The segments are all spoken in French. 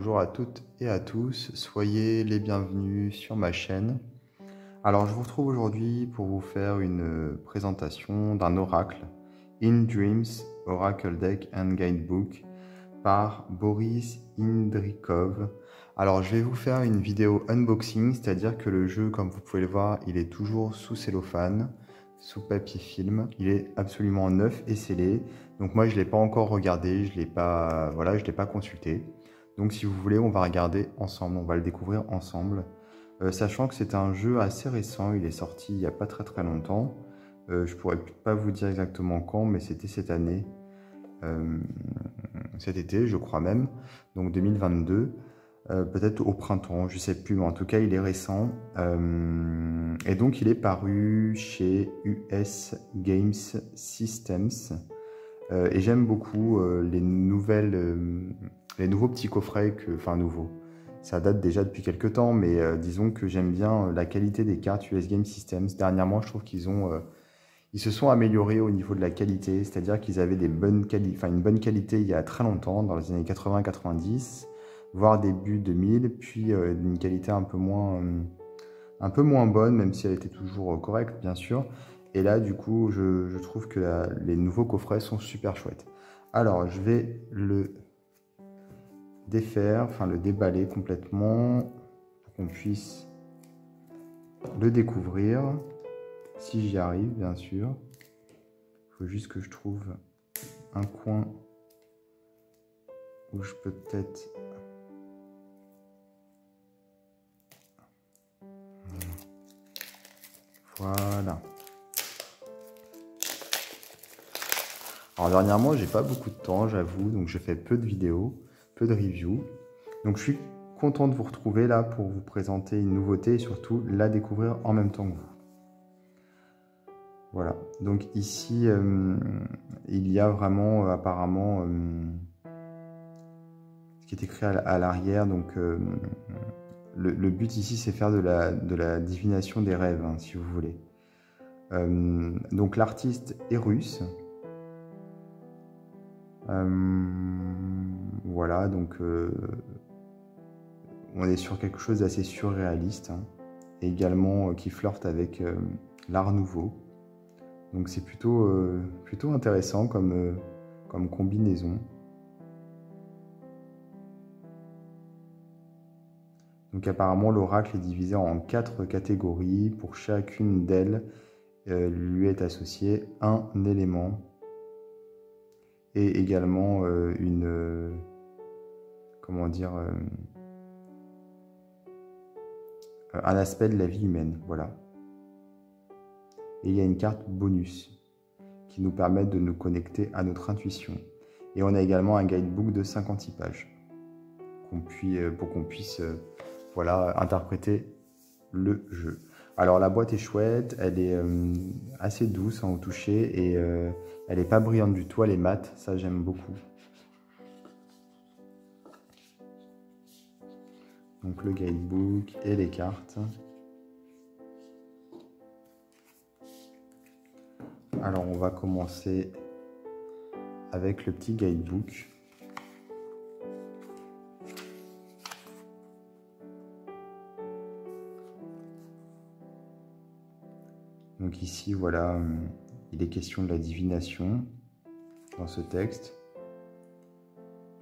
bonjour à toutes et à tous, soyez les bienvenus sur ma chaîne. Alors je vous retrouve aujourd'hui pour vous faire une présentation d'un oracle, In Dreams Oracle Deck and Guidebook par Boris Indrikov. Alors je vais vous faire une vidéo unboxing, c'est-à-dire que le jeu, comme vous pouvez le voir, il est toujours sous cellophane, sous papier film. Il est absolument neuf et scellé. Donc moi je ne l'ai pas encore regardé, je l'ai pas consulté. Donc si vous voulez, on va regarder ensemble, on va le découvrir ensemble. Sachant que c'est un jeu assez récent, il est sorti il n'y a pas très longtemps. Je pourrais pas vous dire exactement quand, mais c'était cette année. Cet été, je crois même, donc 2022, peut-être au printemps, je sais plus, mais en tout cas il est récent. Et donc il est paru chez US Games Systems. Et j'aime beaucoup les nouveaux petits coffrets, enfin nouveaux. Ça date déjà depuis quelques temps, mais disons que j'aime bien la qualité des cartes US Game Systems. Dernièrement, je trouve qu'ils ils se sont améliorés au niveau de la qualité, c'est-à-dire qu'ils avaient une bonne qualité il y a très longtemps, dans les années 80-90, voire début 2000, puis une qualité un peu moins bonne, même si elle était toujours correcte, bien sûr. Et là, du coup, je trouve que les nouveaux coffrets sont super chouettes. Alors, je vais le défaire, enfin le déballer complètement pour qu'on puisse le découvrir. Si j'y arrive, bien sûr. Il faut juste que je trouve un coin où je peux peut-être... Voilà. Alors dernièrement, j'ai pas beaucoup de temps, j'avoue, donc je fais peu de vidéos, peu de reviews. Donc je suis content de vous retrouver là pour vous présenter une nouveauté et surtout la découvrir en même temps que vous. Voilà, donc ici, il y a vraiment apparemment ce qui est écrit à l'arrière. Donc le but ici, c'est faire de la divination des rêves, hein, si vous voulez. Donc l'artiste est russe. Voilà, donc on est sur quelque chose d'assez surréaliste, hein, et également qui flirte avec l'art nouveau. Donc c'est plutôt intéressant comme combinaison. Donc apparemment l'oracle est divisé en 4 catégories. Pour chacune d'elles, lui est associé un élément et également comment dire, un aspect de la vie humaine. Voilà. Et il y a une carte bonus qui nous permet de nous connecter à notre intuition. Et on a également un guidebook de 56 pages pour qu'on puisse voilà, interpréter le jeu. Alors la boîte est chouette, elle est assez douce au toucher et elle n'est pas brillante du tout, elle est mate, ça j'aime beaucoup. Donc le guidebook et les cartes. Alors on va commencer avec le petit guidebook. Donc ici, voilà, il est question de la divination dans ce texte.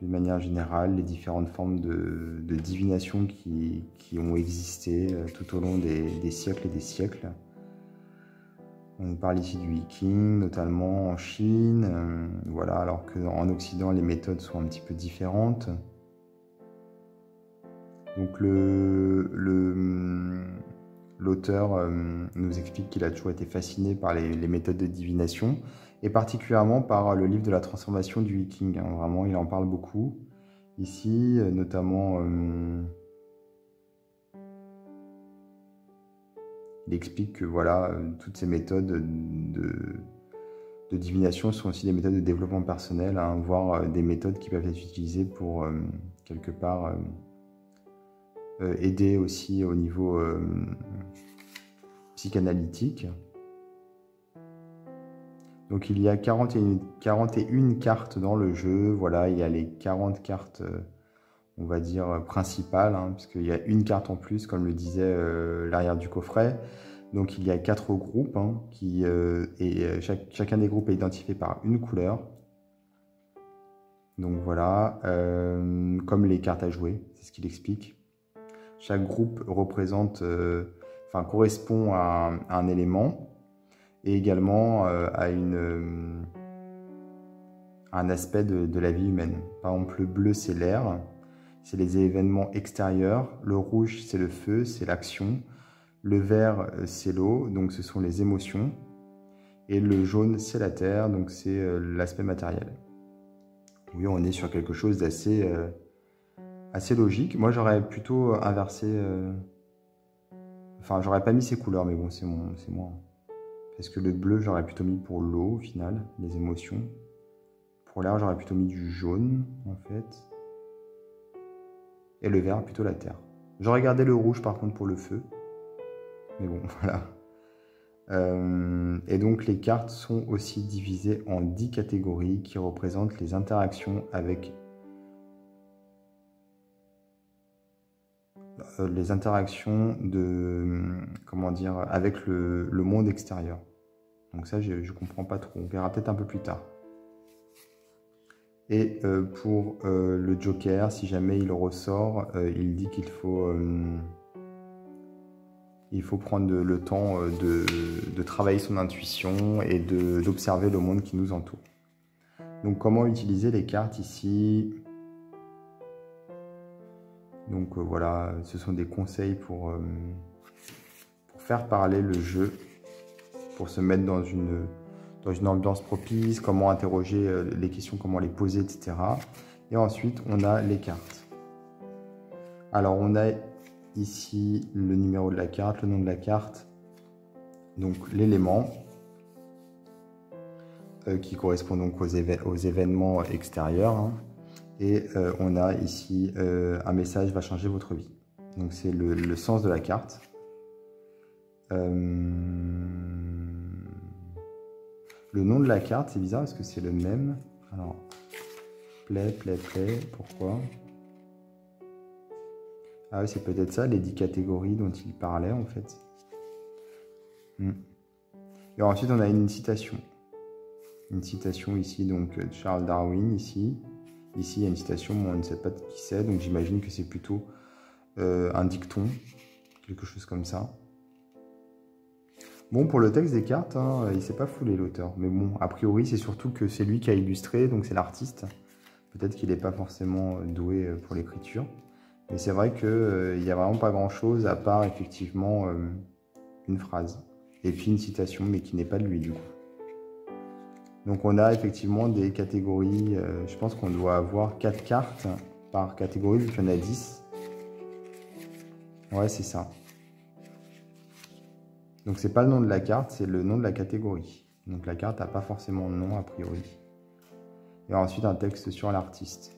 D'une manière générale, les différentes formes de divination qui ont existé tout au long des siècles et des siècles. On parle ici du Viking, notamment en Chine, voilà, alors qu'en Occident, les méthodes sont un petit peu différentes. Donc l'auteur nous explique qu'il a toujours été fasciné par les méthodes de divination, et particulièrement par le livre de la transformation du Viking. Hein, vraiment, il en parle beaucoup. Ici, notamment... il explique que voilà, toutes ces méthodes de divination sont aussi des méthodes de développement personnel, hein, voire des méthodes qui peuvent être utilisées pour quelque part aider aussi au niveau psychanalytique. Donc il y a 41 cartes dans le jeu, voilà, il y a les 40 cartes, on va dire, principal, hein, puisqu'il y a une carte en plus, comme le disait l'arrière du coffret. Donc il y a 4 groupes, hein, chacun des groupes est identifié par une couleur. Donc voilà, comme les cartes à jouer, c'est ce qu'il explique. Chaque groupe représente, correspond à un élément et également à un aspect de la vie humaine. Par exemple, le bleu, c'est l'air, c'est les événements extérieurs. Le rouge, c'est le feu, c'est l'action. Le vert, c'est l'eau, donc ce sont les émotions. Et le jaune, c'est la terre, donc c'est l'aspect matériel. Oui, on est sur quelque chose d'assez assez logique. Moi, j'aurais plutôt inversé... Enfin, j'aurais pas mis ces couleurs, mais bon, c'est moi. Parce que le bleu, j'aurais plutôt mis pour l'eau, au final, les émotions. Pour l'air, j'aurais plutôt mis du jaune, en fait. Et le vert, plutôt la terre. J'aurais gardé le rouge, par contre, pour le feu. Mais bon, voilà. Et donc, les cartes sont aussi divisées en 10 catégories qui représentent les interactions avec... avec le monde extérieur. Donc ça, je comprends pas trop. On verra peut-être un peu plus tard. Et pour le Joker, si jamais il ressort, il dit qu'il faut prendre le temps de travailler son intuition et d'observer le monde qui nous entoure. Donc comment utiliser les cartes ici? Donc voilà, ce sont des conseils pour faire parler le jeu, pour se mettre dans une ambiance propice, comment interroger les questions, comment les poser, etc. Et ensuite, on a les cartes. Alors, on a ici le numéro de la carte, le nom de la carte, donc l'élément qui correspond donc aux événements extérieurs. Hein. Et on a ici un message va changer votre vie. Donc, c'est le sens de la carte. Le nom de la carte, c'est bizarre parce que c'est le même. Alors, play, pourquoi? Ah oui, c'est peut-être ça, les 10 catégories dont il parlait en fait. Et ensuite, on a une citation. Une citation ici, donc de Charles Darwin, ici. Ici, il y a une citation, mais on ne sait pas de qui c'est, donc j'imagine que c'est plutôt un dicton, quelque chose comme ça. Bon, pour le texte des cartes, hein, il s'est pas foulé l'auteur. Mais bon, a priori, c'est surtout que c'est lui qui a illustré, donc c'est l'artiste. Peut-être qu'il n'est pas forcément doué pour l'écriture. Mais c'est vrai qu'il n'y a vraiment pas grand-chose à part effectivement une phrase. Et puis une citation, mais qui n'est pas de lui du coup. Donc on a effectivement des catégories. Je pense qu'on doit avoir 4 cartes par catégorie, vu qu'il y en a 10. Ouais, c'est ça. Donc c'est pas le nom de la carte, c'est le nom de la catégorie. Donc la carte n'a pas forcément de nom a priori. Et ensuite un texte sur l'artiste.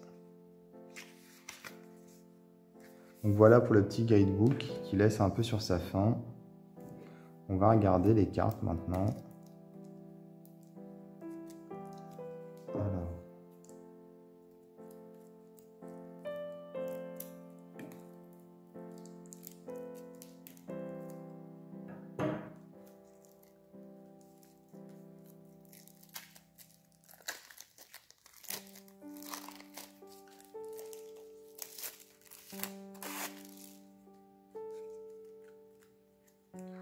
Donc voilà pour le petit guidebook qui laisse un peu sur sa fin. On va regarder les cartes maintenant. Alors.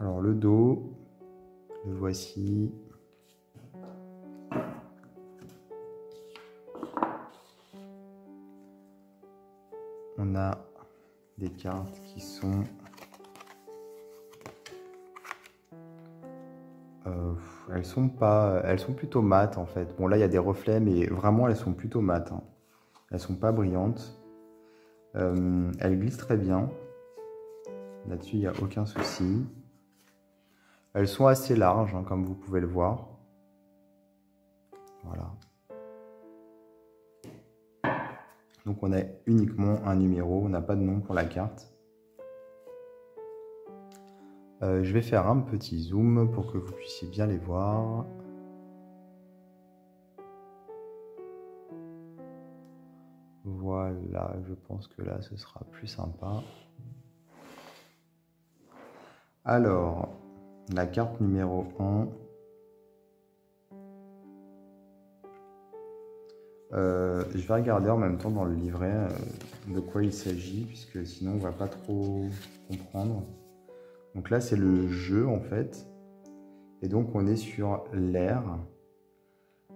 Alors le dos, le voici. On a des cartes qui sont elles sont plutôt mates en fait. Bon là il y a des reflets, mais vraiment elles sont plutôt mates. Hein. Elles sont pas brillantes. Elles glissent très bien. Là-dessus il n'y a aucun souci. Elles sont assez larges, hein, comme vous pouvez le voir. Voilà. Donc on a uniquement un numéro, on n'a pas de nom pour la carte. Je vais faire un petit zoom pour que vous puissiez bien les voir. Voilà, je pense que là, ce sera plus sympa. Alors, la carte numéro 1. Je vais regarder en même temps dans le livret de quoi il s'agit, puisque sinon on va pas trop comprendre. Donc là, c'est le jeu en fait. Et donc on est sur l'air.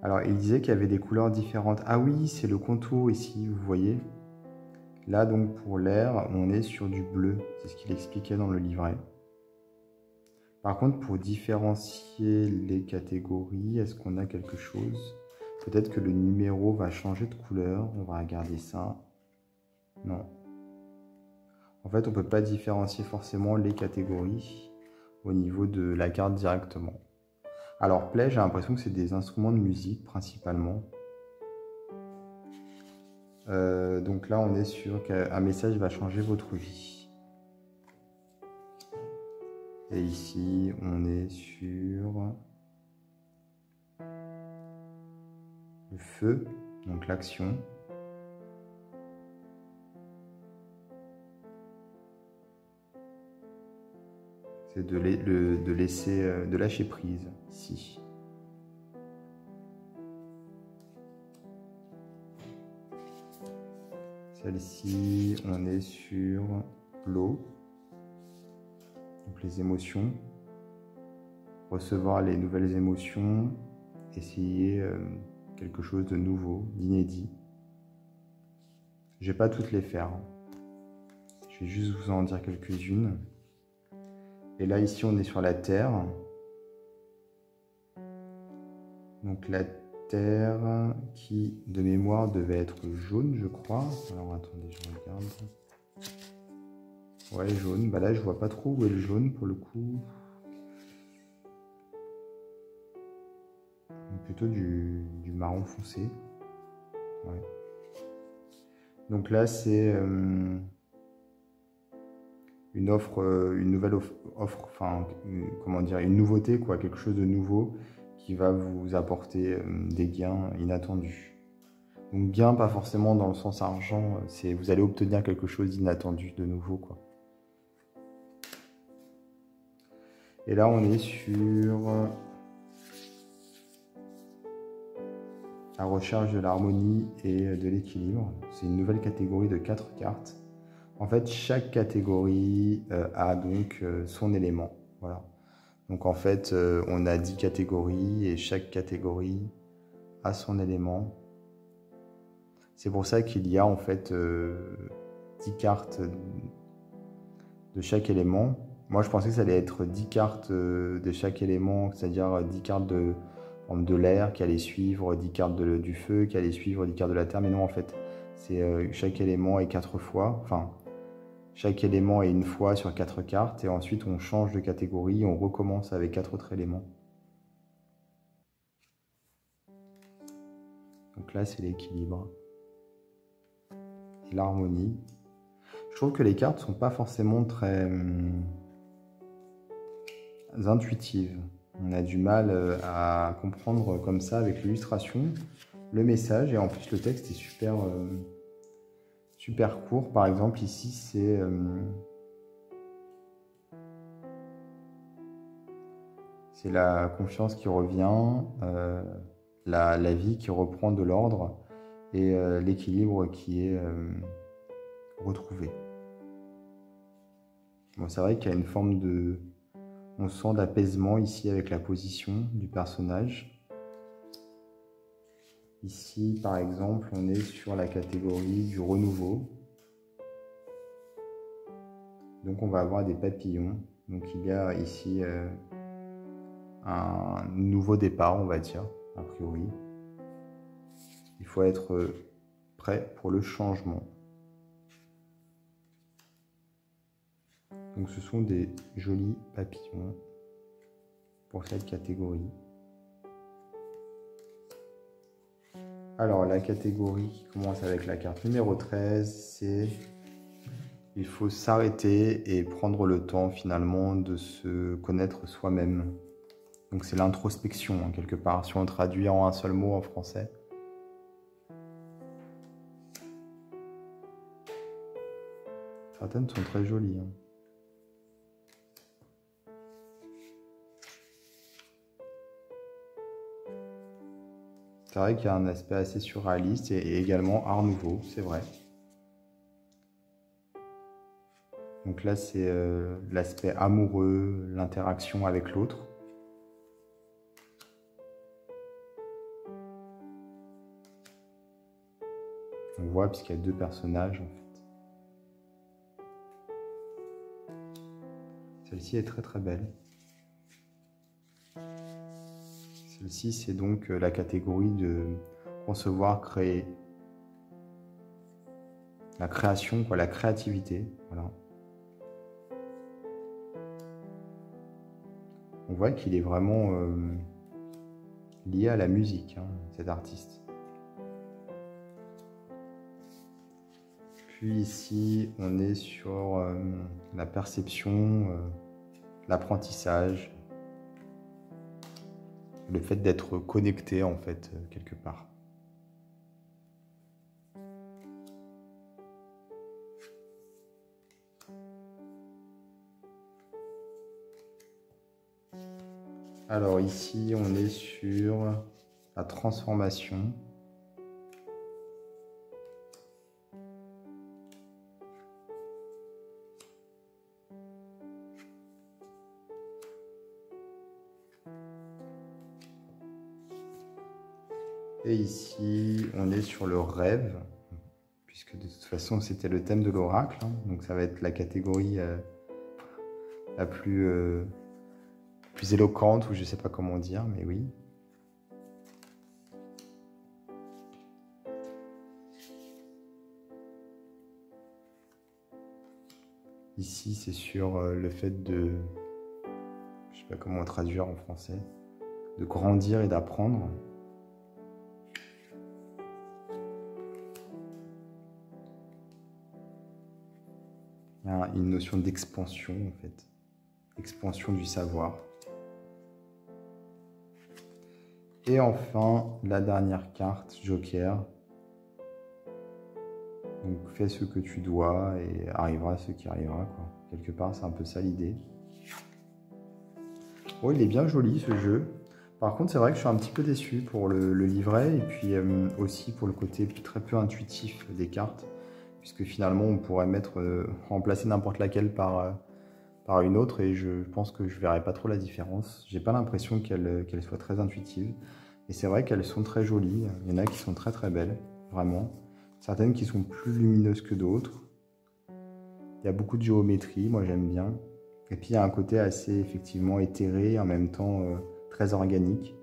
Alors, il disait qu'il y avait des couleurs différentes. Ah oui, c'est le contour ici, vous voyez. Là, donc, pour l'air, on est sur du bleu. C'est ce qu'il expliquait dans le livret. Par contre, pour différencier les catégories, est-ce qu'on a quelque chose? Peut-être que le numéro va changer de couleur. On va regarder ça. Non. En fait, on ne peut pas différencier forcément les catégories au niveau de la carte directement. Alors, play, j'ai l'impression que c'est des instruments de musique principalement. Donc là, on est sur qu'un message va changer votre vie. Et ici, on est sur le feu, donc l'action. C'est de lâcher prise ici. Celle-ci, on est sur l'eau, donc les émotions, recevoir les nouvelles émotions, essayer quelque chose de nouveau, d'inédit. Je ne vais pas toutes les faire, je vais juste vous en dire quelques-unes. Et là, ici, on est sur la terre. Donc la terre qui, de mémoire, devait être jaune, je crois. Alors attendez, je regarde. Ouais, jaune. Bah là, je vois pas trop où est le jaune pour le coup. Plutôt du marron foncé. Ouais. Donc là, c'est une nouvelle offre, enfin, comment dire, une nouveauté, quoi, quelque chose de nouveau qui va vous apporter des gains inattendus. Donc gain, pas forcément dans le sens argent, c'est vous allez obtenir quelque chose d'inattendu, de nouveau, quoi. Et là, on est sur la recherche de l'harmonie et de l'équilibre. C'est une nouvelle catégorie de 4 cartes. En fait, chaque catégorie a donc son élément. Voilà. Donc en fait, on a 10 catégories et chaque catégorie a son élément. C'est pour ça qu'il y a en fait 10 cartes de chaque élément. Moi, je pensais que ça allait être 10 cartes de chaque élément, c'est-à-dire 10 cartes de l'air qui allaient suivre, 10 cartes du feu qui allaient suivre, 10 cartes de la terre. Mais non, en fait, c'est chaque élément est 4 fois. Enfin, chaque élément est une fois sur 4 cartes et ensuite on change de catégorie, on recommence avec 4 autres éléments. Donc là, c'est l'équilibre et l'harmonie. Je trouve que les cartes ne sont pas forcément très intuitives. On a du mal à comprendre comme ça avec l'illustration le message et en plus le texte est super court. Par exemple, ici, c'est la confiance qui revient, la vie qui reprend de l'ordre et l'équilibre qui est retrouvé. Bon, c'est vrai qu'il y a une forme de... On sent d'apaisement ici avec la position du personnage. Ici, par exemple, on est sur la catégorie du renouveau. Donc, on va avoir des papillons. Donc, il y a ici un nouveau départ, on va dire, a priori. Il faut être prêt pour le changement. Donc, ce sont des jolis papillons pour cette catégorie. Alors, la catégorie qui commence avec la carte numéro 13, c'est il faut s'arrêter et prendre le temps finalement de se connaître soi-même. Donc, c'est l'introspection, hein, quelque part, si on traduit en un seul mot en français. Certaines sont très jolies. Hein. C'est vrai qu'il y a un aspect assez surréaliste et également art nouveau, c'est vrai. Donc là, c'est l'aspect amoureux, l'interaction avec l'autre. On voit puisqu'il y a deux personnages en fait. Celle-ci est très très belle. Celle-ci, c'est donc la catégorie de concevoir, créer. La création, quoi, la créativité. Voilà. On voit qu'il est vraiment lié à la musique, hein, cet artiste. Puis ici, on est sur la perception, l'apprentissage, le fait d'être connecté en fait, quelque part. Alors ici, on est sur la transformation. Et ici, on est sur le rêve, puisque de toute façon, c'était le thème de l'oracle. Hein, donc ça va être la catégorie la plus éloquente, ou je ne sais pas comment dire, mais oui. Ici, c'est sur le fait de, je ne sais pas comment traduire en français, de grandir et d'apprendre. Il y a une notion d'expansion, en fait, expansion du savoir. Et enfin, la dernière carte, Joker. Donc, fais ce que tu dois et arrivera ce qui arrivera, quoi. Quelque part, c'est un peu ça l'idée. Oh, il est bien joli ce jeu. Par contre, c'est vrai que je suis un petit peu déçu pour le livret et puis aussi pour le côté très peu intuitif des cartes, puisque finalement, on pourrait remplacer n'importe laquelle par une autre et je pense que je ne verrai pas trop la différence. J'ai pas l'impression qu'elle soit très intuitive. Et c'est vrai qu'elles sont très jolies. Il y en a qui sont très très belles, vraiment. Certaines qui sont plus lumineuses que d'autres. Il y a beaucoup de géométrie, moi j'aime bien. Et puis il y a un côté assez effectivement éthéré, en même temps très organique.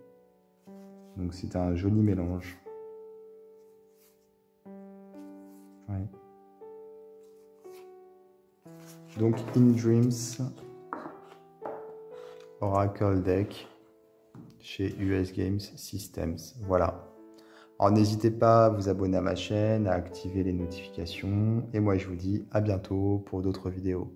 Donc c'est un joli mélange. Ouais. Donc In Dreams, Oracle Deck chez US Games Systems. Voilà. Alors n'hésitez pas à vous abonner à ma chaîne, à activer les notifications. Et moi je vous dis à bientôt pour d'autres vidéos.